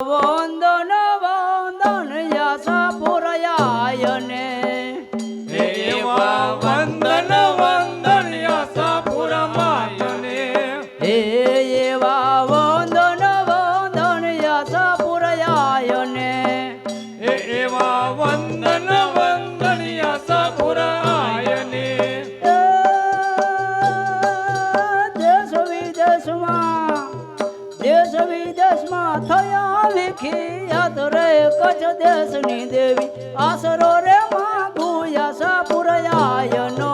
વંદન વંદન યાસા પુરયાયને એવા વંદન વંદન યાસા પુરમાયને એવા વંદન વંદન યાસા પુરયાયને એવા વંદન વંદન યાસા પુરાયને દેશ વિદેશમાં થયા વિખ્યાત રે કચ્છ દેશની દેવી આસરો રે માગુ યાસા પુરયાયનો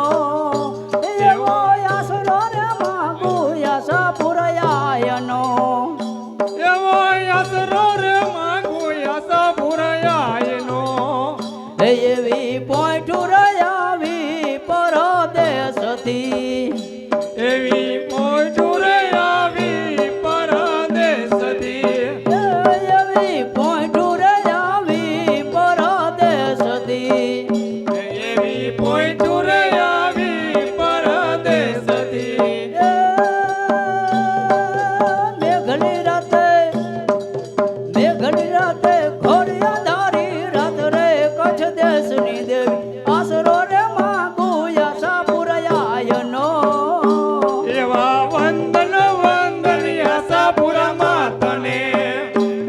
એવો આસરો રે માગુ યાસા પુરયાયનો એવો યાસરો રે માગુ યાસા પુરાયનો એવી પોઈઠું રયાવી પરદેશથી એવી પોઈઠું રે આવી પરદેશથી એવી પોઈઠું રયાવી પરદેશથી એવી પોઈઠું રે આવી પરદેશથી મેઘની રાતે ઘોડિયા ધારી રાત રે કચ્છ દેશની દેવી આસરો રે માગુ યાસા પુરયાયનો એવા વંદન વંદન યાસા પુરમાતને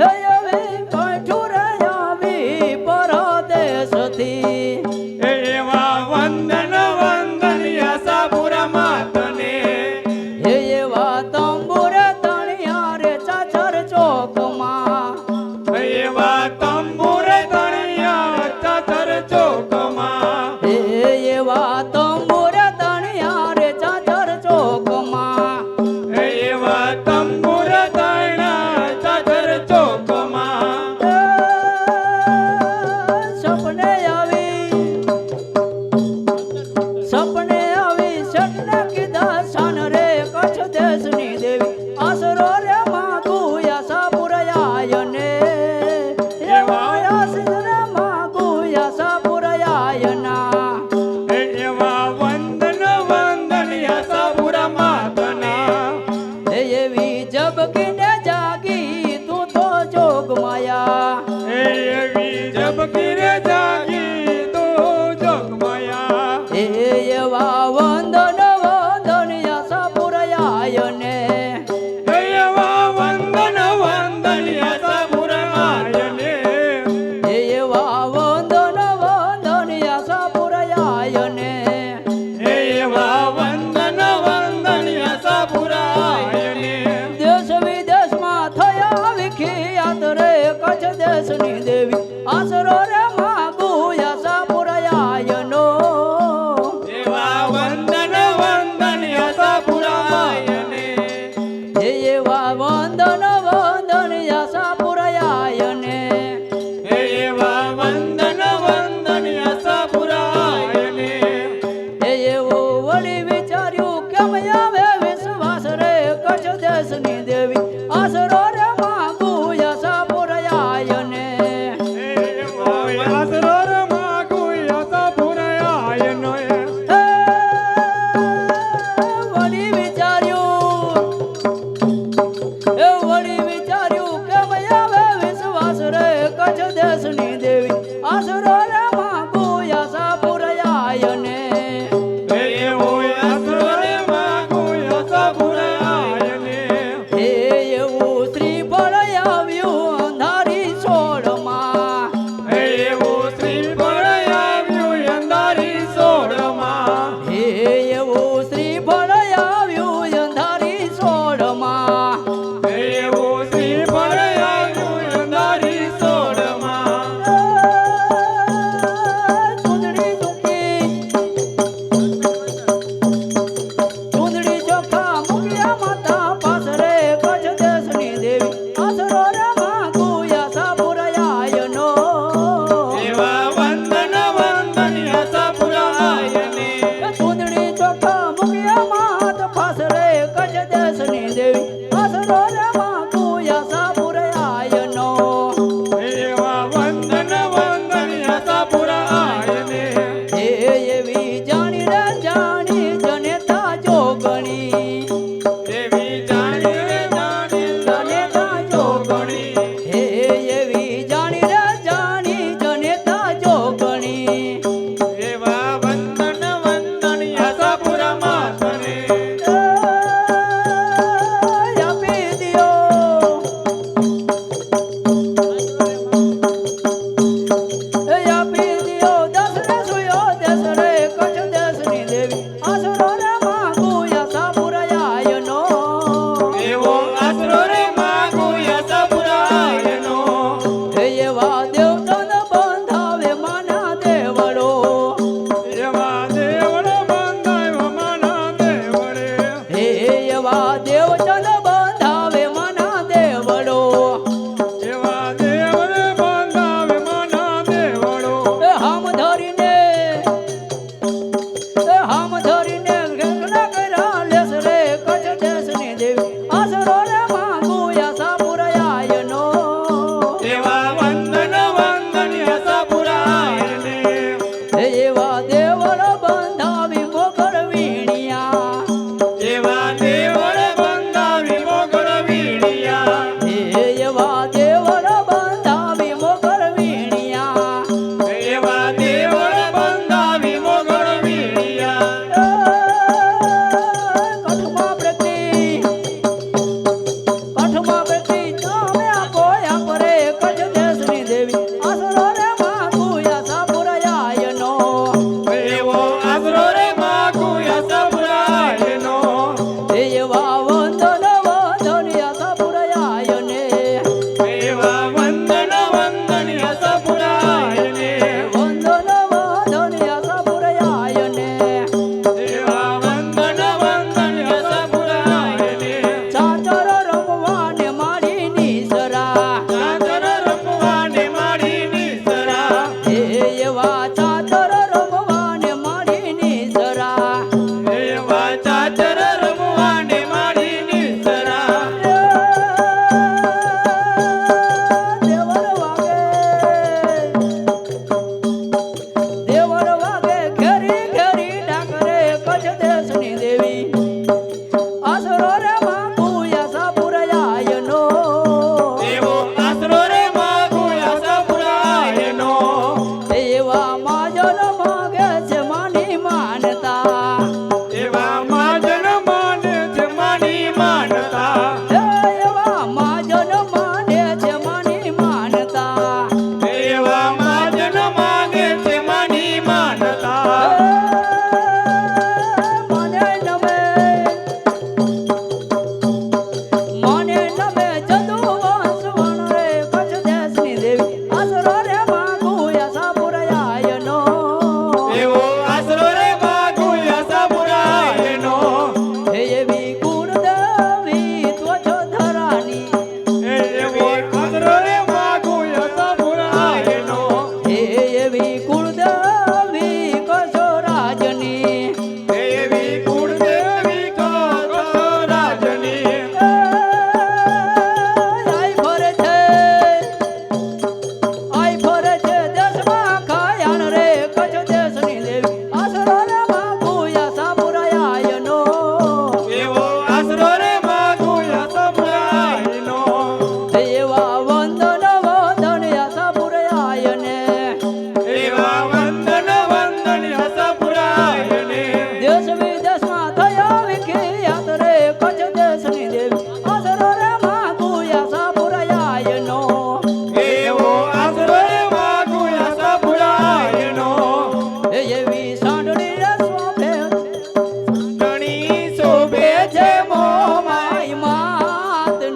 એવી પોઈઠું રયાવી પરદેશથી એવા વંદન વંદન યાસા પુરમાતને એવા તંબુરે તણિયા રે ચાચર ચોકમાં એવા તંબુરે તણિયા ચાચર ચોકમાં એવા તંબુરે તણિયા રે ચાચર ચોકમાં એવા તંબુરે તણિયા ચાચર ચોકમાં સપને આવી સટને કીધા શાન રે કચ્છ દેશની દેવી આસરો રે માગુ યાસા પુરયાયને એવા આસરો રે માગુ યાસા પુરયાયના એવા વંદન વંદન યાસા પુરમાતના એવી જબકીને જાગી તું તો જોગ માયા એવી જબકીરે જાગી તો જોગમાયા એવા વંદન વંદન યાસા પુરયાયને એવા વંદન વંદન યાસા પુરમાયને એવા વંદન વંદન યાસા પુરયાયને એવા વંદન વંદન યાસા પુરાયને દેશ વિદેશમાં થયા વિખ્યાત રે કચ્છ દેશની દેવી આસરો રે માગુ યાસા પુરયાયનો એવા વંદન વંદન યાસા પુરાયને એવા વંદન વંદન યાસા પુરયાયને એવા વંદન વંદન યાસા પુરાયને એવું વળી વિચાર્યું કેમ આવે વિશ્વાસ રે કચ્છ દેશની દેવી આસરો રે માગુ યાસા પુરયાયને એવો યાસરો રે માગુ યાસા પુરાયનો વળી વિચાર્યું કેમ આવે વિશ્વાસ રે કચ્છ દેશની દેવી આસરો રે માગુ યાસા પુરયાયને એવો યાસરો રે માગુ યાસા પુરાયને એવું શ્રીફળ આવ્યું અંધારી સોળમાં એવું શ્રીફળ આવ્યું અંધારી સોળમાં એવું શ્રીફળ આવ્યું અંધારી સોળમાં એવું શ્રીફળ આવ્યું અંધારી સોળમાં વંદન